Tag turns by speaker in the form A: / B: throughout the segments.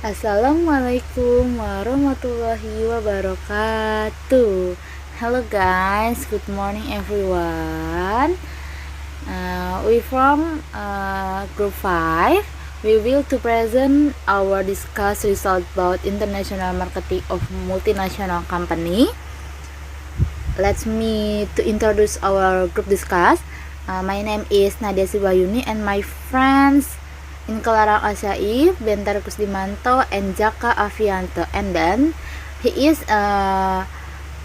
A: Assalamualaikum warahmatullahi wabarakatuh. Hello guys, good morning everyone. We from group 5. We will to present our discuss result about international marketing of multinational company. Let me to introduce our group discuss. My name is Nadia Sibayuni and my friends Inkelarang Asyaif, Bentar Kusdimanto, and Jaka Avianto. And then he is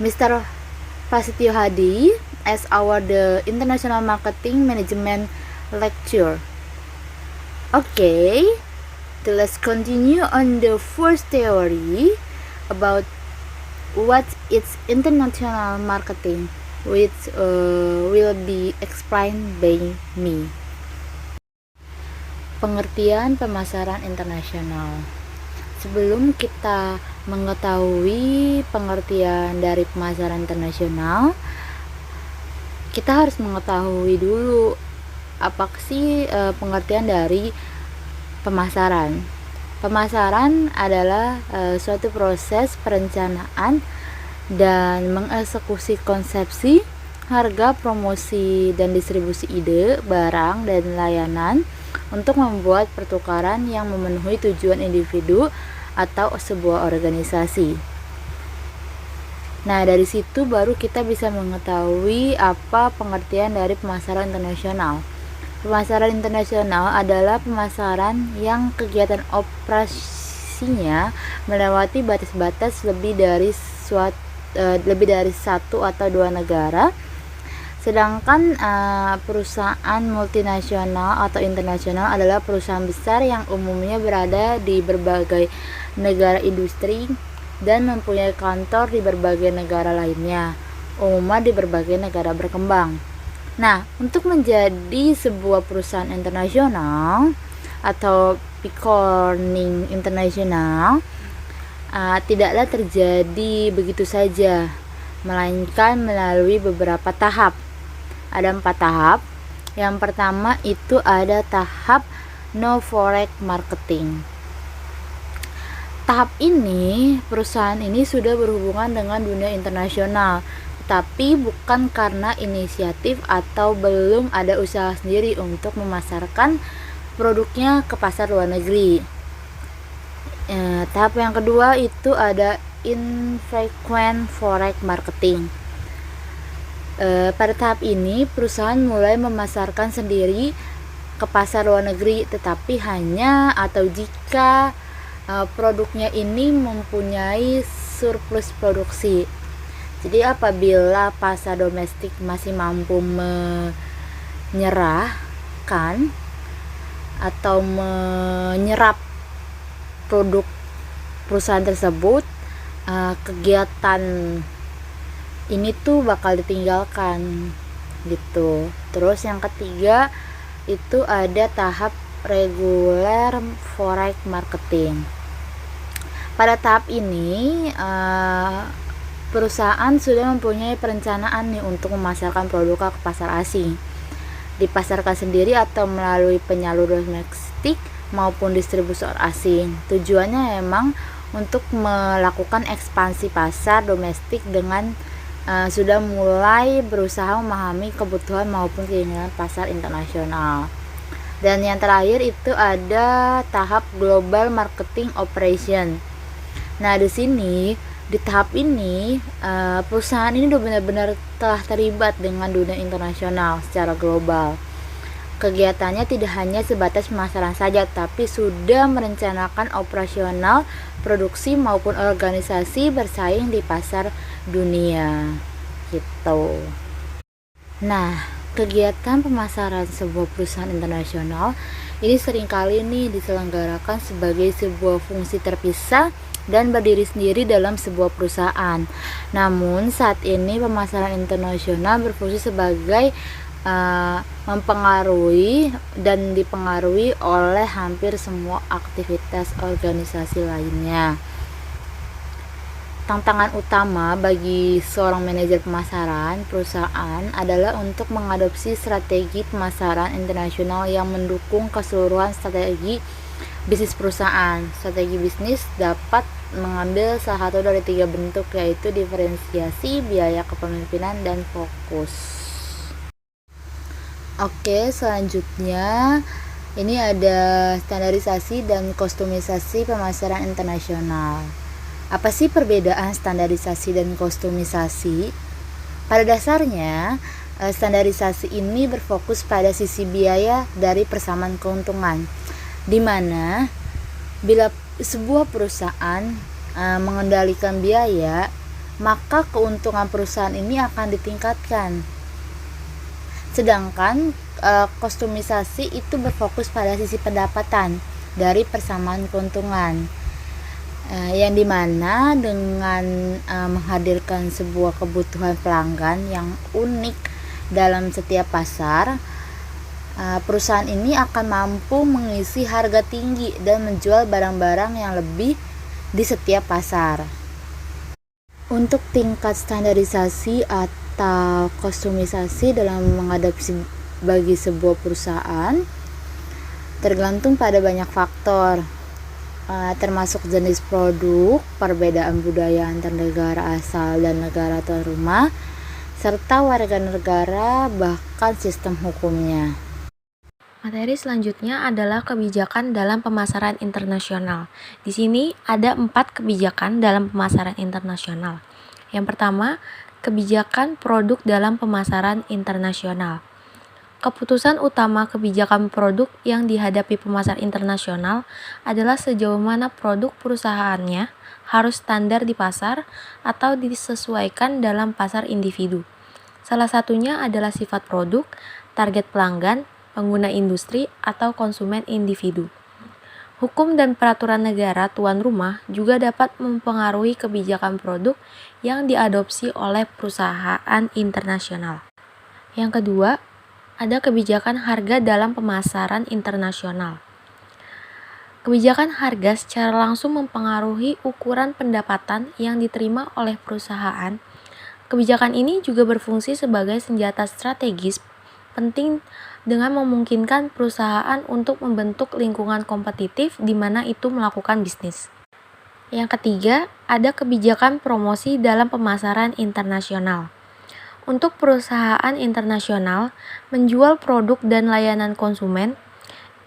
A: Mr. Pasitio Hadi as our the International Marketing Management lecture. Okay, so let's continue on the first theory about what is international marketing, which will be explained by me. Pengertian pemasaran internasional. Sebelum kita mengetahui pengertian dari pemasaran internasional, kita harus mengetahui dulu apa sih pengertian dari pemasaran. Pemasaran adalah suatu proses perencanaan dan mengeksekusi konsepsi, harga, promosi, dan distribusi ide, barang, dan layanan untuk membuat pertukaran yang memenuhi tujuan individu atau sebuah organisasi. Nah, dari situ baru kita bisa mengetahui apa pengertian dari pemasaran internasional. Pemasaran internasional adalah pemasaran yang kegiatan operasinya melewati batas-batas lebih dari satu atau dua negara. Sedangkan perusahaan multinasional atau internasional adalah perusahaan besar yang umumnya berada di berbagai negara industri dan mempunyai kantor di berbagai negara lainnya, umumnya di berbagai negara berkembang. Nah, untuk menjadi sebuah perusahaan internasional atau picorning internasional tidaklah terjadi begitu saja, melainkan melalui beberapa tahap. Ada 4 tahap. Yang pertama itu ada tahap no forex marketing. Tahap ini, perusahaan ini sudah berhubungan dengan dunia internasional, tapi bukan karena inisiatif atau belum ada usaha sendiri untuk memasarkan produknya ke pasar luar negeri. Tahap yang kedua itu ada infrequent forex marketing. Pada tahap ini perusahaan mulai memasarkan sendiri ke pasar luar negeri, tetapi hanya atau jika produknya ini mempunyai surplus produksi. Jadi apabila pasar domestik masih mampu menyerahkan atau menyerap produk perusahaan tersebut, kegiatan ini tuh bakal ditinggalkan gitu. Terus yang ketiga itu ada tahap regular forex marketing. Pada tahap ini perusahaan sudah mempunyai perencanaan nih untuk memasarkan produknya ke pasar asing, dipasarkan sendiri atau melalui penyalur domestik maupun distributor asing. Tujuannya memang untuk melakukan ekspansi pasar domestik dengan sudah mulai berusaha memahami kebutuhan maupun keinginan pasar internasional. Dan yang terakhir itu ada tahap global marketing operation. Nah, di sini di tahap ini perusahaan ini udah benar-benar telah terlibat dengan dunia internasional secara global. Kegiatannya tidak hanya sebatas pemasaran saja, tapi sudah merencanakan operasional, produksi maupun organisasi bersaing di pasar dunia gitu. Nah, kegiatan pemasaran sebuah perusahaan internasional ini seringkali nih diselenggarakan sebagai sebuah fungsi terpisah dan berdiri sendiri dalam sebuah perusahaan. Namun saat ini pemasaran internasional berfungsi sebagai mempengaruhi dan dipengaruhi oleh hampir semua aktivitas organisasi lainnya. Tantangan utama bagi seorang manajer pemasaran perusahaan adalah untuk mengadopsi strategi pemasaran internasional yang mendukung keseluruhan strategi bisnis perusahaan. Strategi bisnis dapat mengambil salah satu dari 3 bentuk, yaitu diferensiasi, biaya kepemimpinan, dan fokus. Oke, selanjutnya ini ada standarisasi dan kostumisasi pemasaran internasional. Apa sih perbedaan standarisasi dan kostumisasi? Pada dasarnya, standarisasi ini berfokus pada sisi biaya dari persamaan keuntungan, di mana bila sebuah perusahaan mengendalikan biaya, maka keuntungan perusahaan ini akan ditingkatkan. Sedangkan kostumisasi itu berfokus pada sisi pendapatan dari persamaan keuntungan, yang dimana dengan menghadirkan sebuah kebutuhan pelanggan yang unik dalam setiap pasar, perusahaan ini akan mampu mengisi harga tinggi dan menjual barang-barang yang lebih di setiap pasar. Untuk tingkat standarisasi atau kostumisasi dalam mengadopsi bagi sebuah perusahaan tergantung pada banyak faktor, termasuk jenis produk, perbedaan budaya antar negara asal dan negara tuan rumah, serta warga negara, bahkan sistem hukumnya.
B: Materi selanjutnya adalah kebijakan dalam pemasaran internasional. Di sini ada 4 kebijakan dalam pemasaran internasional. Yang pertama, kebijakan produk dalam pemasaran internasional. Keputusan utama kebijakan produk yang dihadapi pemasar internasional adalah sejauh mana produk perusahaannya harus standar di pasar atau disesuaikan dalam pasar individu. Salah satunya adalah sifat produk, target pelanggan, pengguna industri, atau konsumen individu. Hukum dan peraturan negara tuan rumah juga dapat mempengaruhi kebijakan produk yang diadopsi oleh perusahaan internasional. Yang kedua, ada kebijakan harga dalam pemasaran internasional. Kebijakan harga secara langsung mempengaruhi ukuran pendapatan yang diterima oleh perusahaan. Kebijakan ini juga berfungsi sebagai senjata strategis penting dengan memungkinkan perusahaan untuk membentuk lingkungan kompetitif di mana itu melakukan bisnis. Yang ketiga, ada kebijakan promosi dalam pemasaran internasional. Untuk perusahaan internasional menjual produk dan layanan konsumen,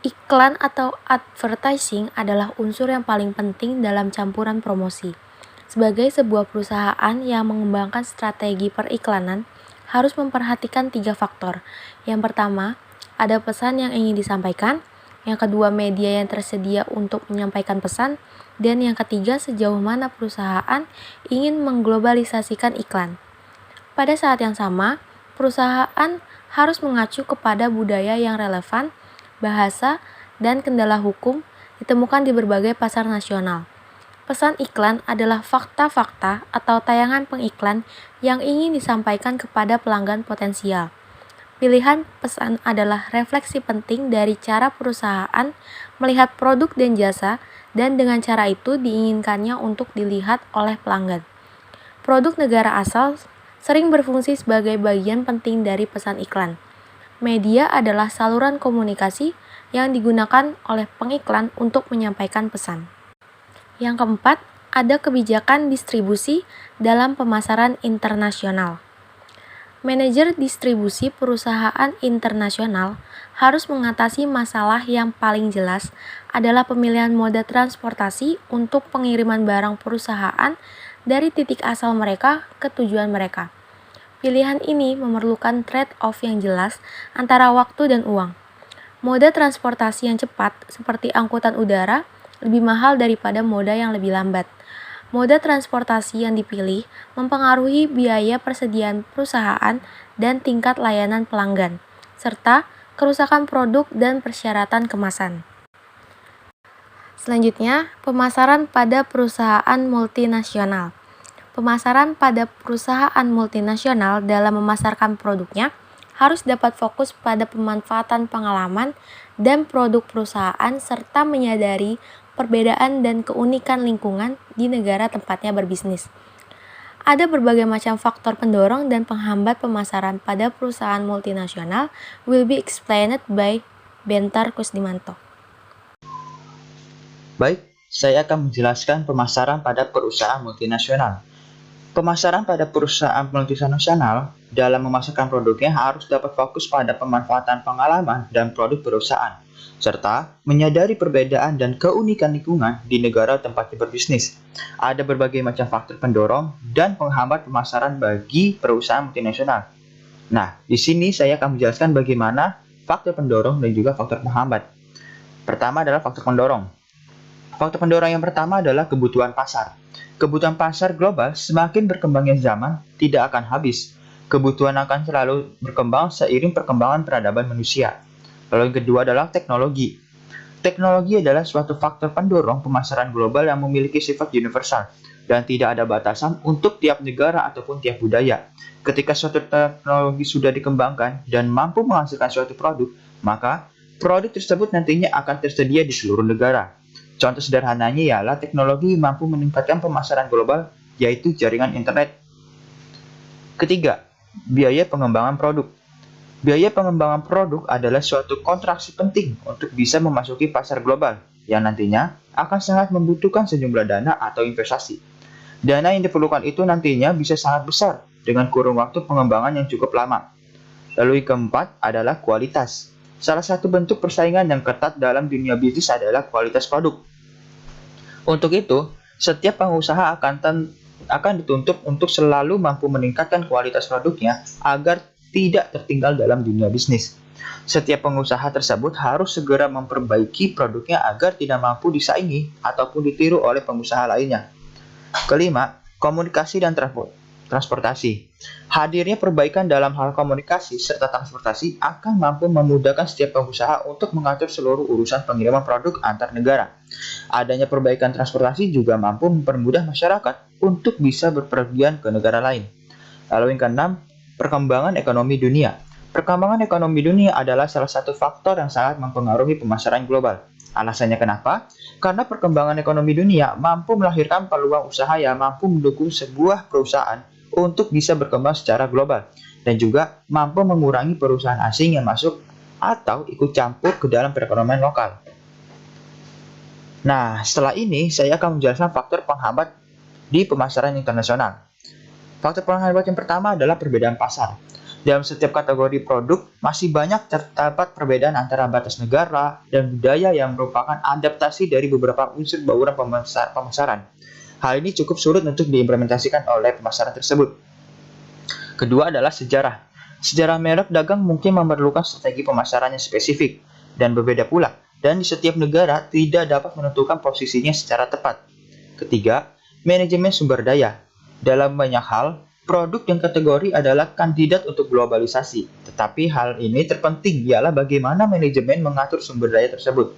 B: iklan atau advertising adalah unsur yang paling penting dalam campuran promosi. Sebagai sebuah perusahaan yang mengembangkan strategi periklanan, harus memperhatikan 3 faktor. Yang pertama, ada pesan yang ingin disampaikan. Yang kedua, media yang tersedia untuk menyampaikan pesan. Dan yang ketiga, sejauh mana perusahaan ingin mengglobalisasikan iklan. Pada saat yang sama, perusahaan harus mengacu kepada budaya yang relevan, bahasa, dan kendala hukum ditemukan di berbagai pasar nasional. Pesan iklan adalah fakta-fakta atau tayangan pengiklan yang ingin disampaikan kepada pelanggan potensial. Pilihan pesan adalah refleksi penting dari cara perusahaan melihat produk dan jasa, dan dengan cara itu diinginkannya untuk dilihat oleh pelanggan. Produk negara asal sering berfungsi sebagai bagian penting dari pesan iklan. Media adalah saluran komunikasi yang digunakan oleh pengiklan untuk menyampaikan pesan. Yang keempat, ada kebijakan distribusi dalam pemasaran internasional. Manajer distribusi perusahaan internasional harus mengatasi masalah yang paling jelas adalah pemilihan moda transportasi untuk pengiriman barang perusahaan dari titik asal mereka ke tujuan mereka. Pilihan ini memerlukan trade-off yang jelas antara waktu dan uang. Moda transportasi yang cepat, seperti angkutan udara, lebih mahal daripada moda yang lebih lambat. Moda transportasi yang dipilih mempengaruhi biaya persediaan perusahaan dan tingkat layanan pelanggan, serta kerusakan produk dan persyaratan kemasan. Selanjutnya, pemasaran pada perusahaan multinasional. Pemasaran pada perusahaan multinasional dalam memasarkan produknya harus dapat fokus pada pemanfaatan pengalaman dan produk perusahaan serta menyadari perbedaan dan keunikan lingkungan di negara tempatnya berbisnis. Ada berbagai macam faktor pendorong dan penghambat pemasaran pada perusahaan multinasional will be explained by Bentar Kusdimanto.
C: Baik, saya akan menjelaskan pemasaran pada perusahaan multinasional. Pemasaran pada perusahaan multinasional dalam memasarkan produknya harus dapat fokus pada pemanfaatan pengalaman dan produk perusahaan, serta menyadari perbedaan dan keunikan lingkungan di negara tempat berbisnis. Ada berbagai macam faktor pendorong dan penghambat pemasaran bagi perusahaan multinasional. Nah, di sini saya akan menjelaskan bagaimana faktor pendorong dan juga faktor penghambat. Pertama adalah faktor pendorong. Faktor pendorong yang pertama adalah kebutuhan pasar. Kebutuhan pasar global semakin berkembangnya zaman tidak akan habis. Kebutuhan akan selalu berkembang seiring perkembangan peradaban manusia. Lalu yang kedua adalah teknologi. Teknologi adalah suatu faktor pendorong pemasaran global yang memiliki sifat universal dan tidak ada batasan untuk tiap negara ataupun tiap budaya. Ketika suatu teknologi sudah dikembangkan dan mampu menghasilkan suatu produk, maka produk tersebut nantinya akan tersedia di seluruh negara. Contoh sederhananya ialah teknologi mampu meningkatkan pemasaran global, yaitu jaringan internet. Ketiga, biaya pengembangan produk. Biaya pengembangan produk adalah suatu kontraksi penting untuk bisa memasuki pasar global, yang nantinya akan sangat membutuhkan sejumlah dana atau investasi. Dana yang diperlukan itu nantinya bisa sangat besar dengan kurun waktu pengembangan yang cukup lama. Lalu yang keempat adalah kualitas. Salah satu bentuk persaingan yang ketat dalam dunia bisnis adalah kualitas produk. Untuk itu, setiap pengusaha akan dituntut untuk selalu mampu meningkatkan kualitas produknya agar tidak tertinggal dalam dunia bisnis. Setiap pengusaha tersebut harus segera memperbaiki produknya agar tidak mampu disaingi ataupun ditiru oleh pengusaha lainnya. Kelima, komunikasi dan transportasi. Hadirnya perbaikan dalam hal komunikasi serta transportasi akan mampu memudahkan setiap pengusaha untuk mengatur seluruh urusan pengiriman produk antar negara. Adanya perbaikan transportasi juga mampu mempermudah masyarakat untuk bisa berpergian ke negara lain. Lalu yang keenam, perkembangan ekonomi dunia. Perkembangan ekonomi dunia adalah salah satu faktor yang sangat mempengaruhi pemasaran global. Alasannya kenapa? Karena perkembangan ekonomi dunia mampu melahirkan peluang usaha yang mampu mendukung sebuah perusahaan untuk bisa berkembang secara global dan juga mampu mengurangi perusahaan asing yang masuk atau ikut campur ke dalam perekonomian lokal. Nah, setelah ini saya akan menjelaskan faktor penghambat di pemasaran internasional. Faktor penghambat yang pertama adalah perbedaan pasar. Dalam setiap kategori produk, masih banyak terdapat perbedaan antara batas negara dan budaya yang merupakan adaptasi dari beberapa unsur bauran pemasaran. Hal ini cukup sulit untuk diimplementasikan oleh pemasaran tersebut. Kedua adalah sejarah. Sejarah merek dagang mungkin memerlukan strategi pemasaran yang spesifik dan berbeda pula, dan di setiap negara tidak dapat menentukan posisinya secara tepat. Ketiga, manajemen sumber daya. Dalam banyak hal, produk dan kategori adalah kandidat untuk globalisasi, tetapi hal ini terpenting ialah bagaimana manajemen mengatur sumber daya tersebut.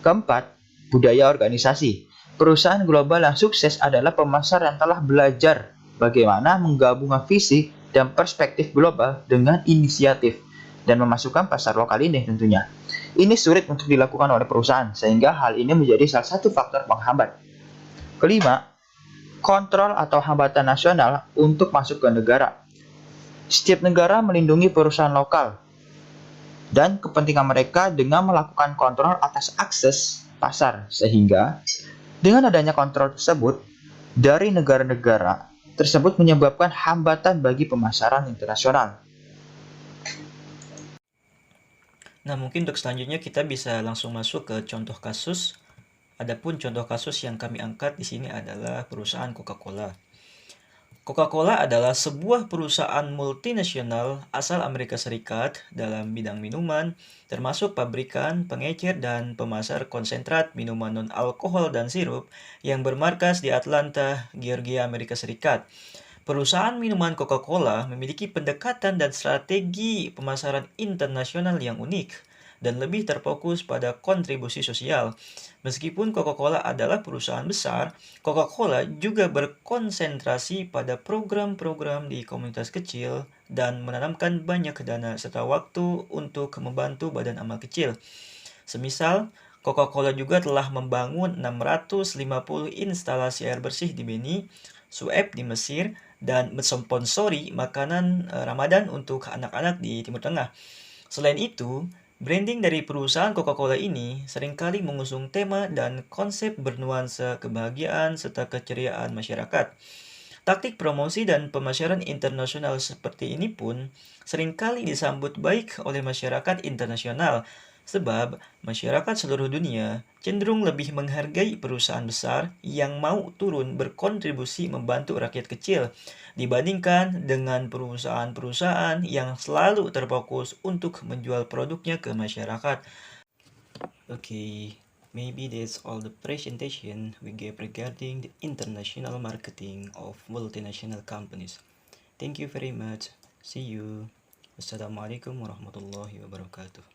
C: Keempat, budaya organisasi. Perusahaan global yang sukses adalah pemasar yang telah belajar bagaimana menggabungkan visi dan perspektif global dengan inisiatif dan memasukkan pasar lokal ini tentunya. Ini sulit untuk dilakukan oleh perusahaan, sehingga hal ini menjadi salah satu faktor penghambat. Kelima, kontrol atau hambatan nasional untuk masuk ke negara. Setiap negara melindungi perusahaan lokal dan kepentingan mereka dengan melakukan kontrol atas akses pasar, sehingga dengan adanya kontrol tersebut dari negara-negara tersebut menyebabkan hambatan bagi pemasaran internasional.
D: Nah, mungkin untuk selanjutnya kita bisa langsung masuk ke contoh kasus. Adapun contoh kasus yang kami angkat di sini adalah perusahaan Coca-Cola. Coca-Cola adalah sebuah perusahaan multinasional asal Amerika Serikat dalam bidang minuman, termasuk pabrikan, pengecer, dan pemasar konsentrat minuman non-alkohol dan sirup yang bermarkas di Atlanta, Georgia, Amerika Serikat. Perusahaan minuman Coca-Cola memiliki pendekatan dan strategi pemasaran internasional yang unik dan lebih terfokus pada kontribusi sosial. Meskipun Coca-Cola adalah perusahaan besar, Coca-Cola juga berkonsentrasi pada program-program di komunitas kecil dan menanamkan banyak dana serta waktu untuk membantu badan amal kecil. Semisal, Coca-Cola juga telah membangun 650 instalasi air bersih di Beni, Sueb di Mesir, dan mensponsori makanan Ramadan untuk anak-anak di Timur Tengah. Selain itu, Branding dari perusahaan Coca-Cola ini seringkali mengusung tema dan konsep bernuansa kebahagiaan serta keceriaan masyarakat. Taktik promosi dan pemasaran internasional seperti ini pun seringkali disambut baik oleh masyarakat internasional, sebab masyarakat seluruh dunia cenderung lebih menghargai perusahaan besar yang mau turun berkontribusi membantu rakyat kecil dibandingkan dengan perusahaan-perusahaan yang selalu terfokus untuk menjual produknya ke masyarakat. Okay, maybe that's all the presentation we gave regarding the international marketing of multinational companies. Thank you very much. See you. Wassalamualaikum warahmatullahi wabarakatuh.